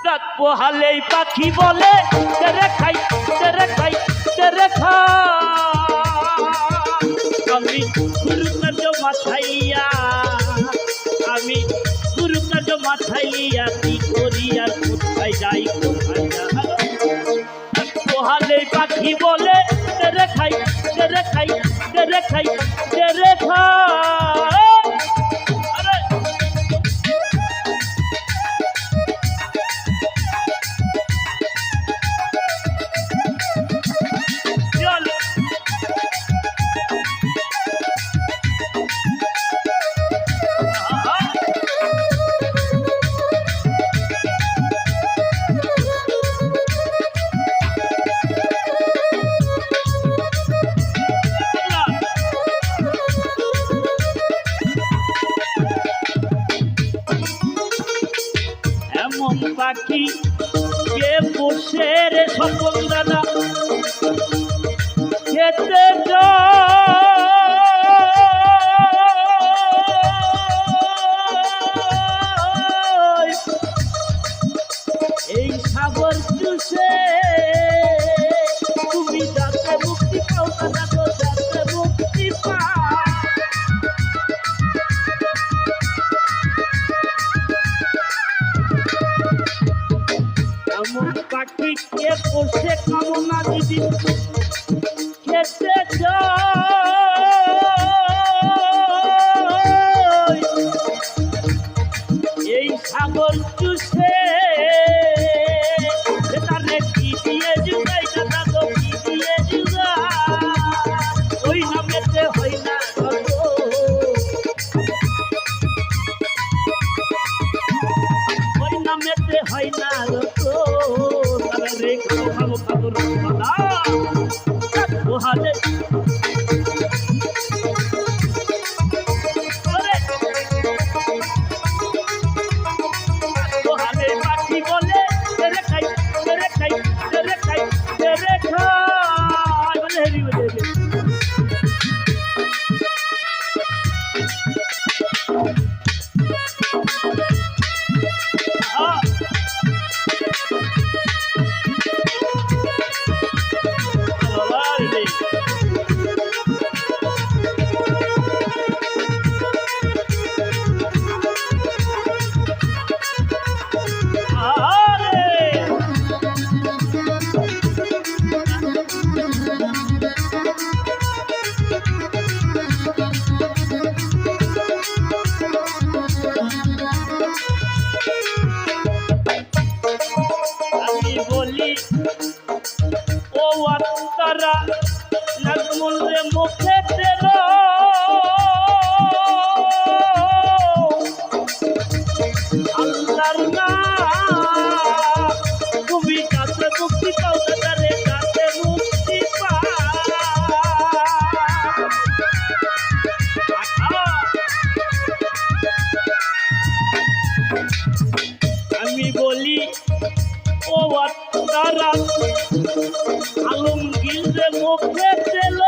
রাত পোহালেই পাখি বলে তেরে খাই তেরে খাই তেরে খাই। আমি গুরু কার্য মাথাইয়া আমি গুরু কার্য মাথাইয়া কি করি আর কোথায় যাই কোথায় যাই। পোহালেই পাখি বলে তেরে খাই তেরে খাই তেরে খাই তেরে খাই। পাখি কে বসে রে সকল দাদা খেতে এই সাগর চুষে তুমি যাতে মুক্তি পাও দাদা তো যাতে মুক্তি পাও। পাখি কে বসে কামনা দিদি খেতে এই সাগর চুষে তারে কি দিয়ে যুগাই দাদা গো কি দিয়ে যুগা ওই নামেতে হয় না ওই নামেতে হয় না রে খাবো খাবো দাদা পোহালে পোহালে পাখি বলে তেরে খাই তেরে খাই তেরে খাই তেরে খাই বলে হেরি বলে ও আত্মারা নাজমুল রে মুখে তেরো আল্লাহর নাম তুমি কাছে মুক্তি পাও দাদা রে কাছে মুক্তি পাও। আমি বলি ও আত্মারা আলমগীর রে মুখে তেল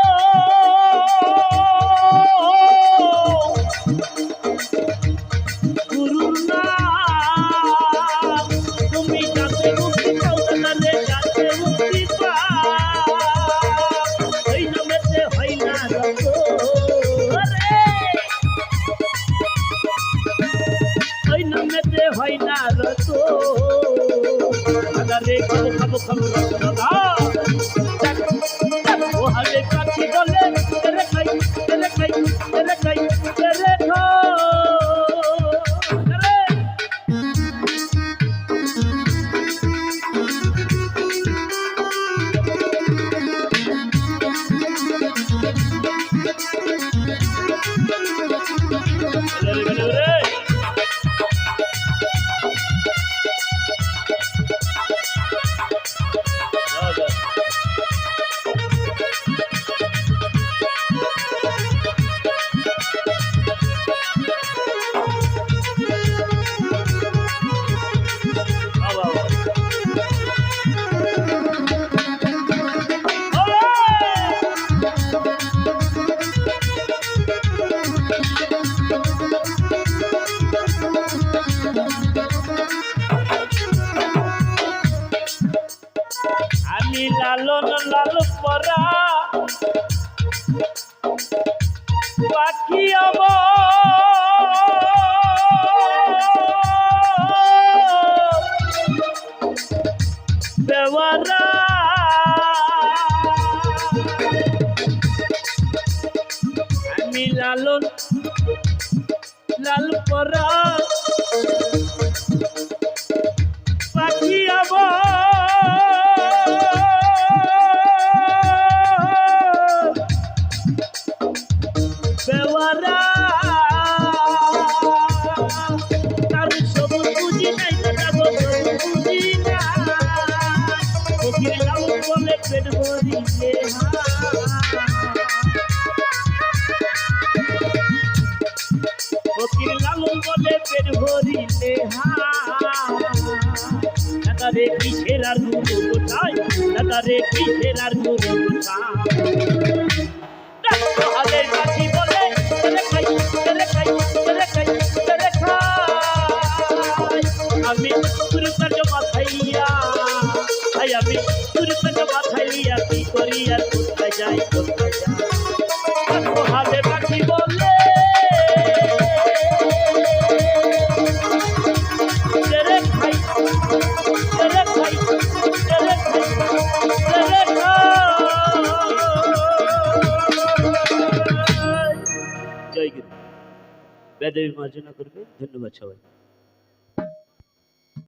গুরুর নাম তুমি যাতে মুক্তি পাও দাদা রে যাতে মুক্তি পাও ওই নামেতে হয় না ওই নামেতে হয় না রত দাদা রে খাবো খাবো খাবো দাদা পোহালে পাখি বলে তেরে খাই তেরে খাই তেরে খাই তেরে লালন লাল পরা পাখি বেওয়ারা আমি লালন লাল পরা পাখি বেওয়ারা তার সব বুঝি নাই দাদা গো বুঝি না ফকির লালন বলে পেট ভরিলে ফকির লালন বলে পেট ভরিলে দাদা রে কিসের আর গুরু কোথায় দাদা রে কিসের আর গুরু কোথায় হালের কাঠি বলে আমি গুরু কাজ মাথাইয়া আমি গুরু কাজ মাথাইয়া কি করি আর কোথায় যাই হালের কাঠি বলে জয় গুরু বেদবী মার্জনা করবে ধন্যবাদ সবাই।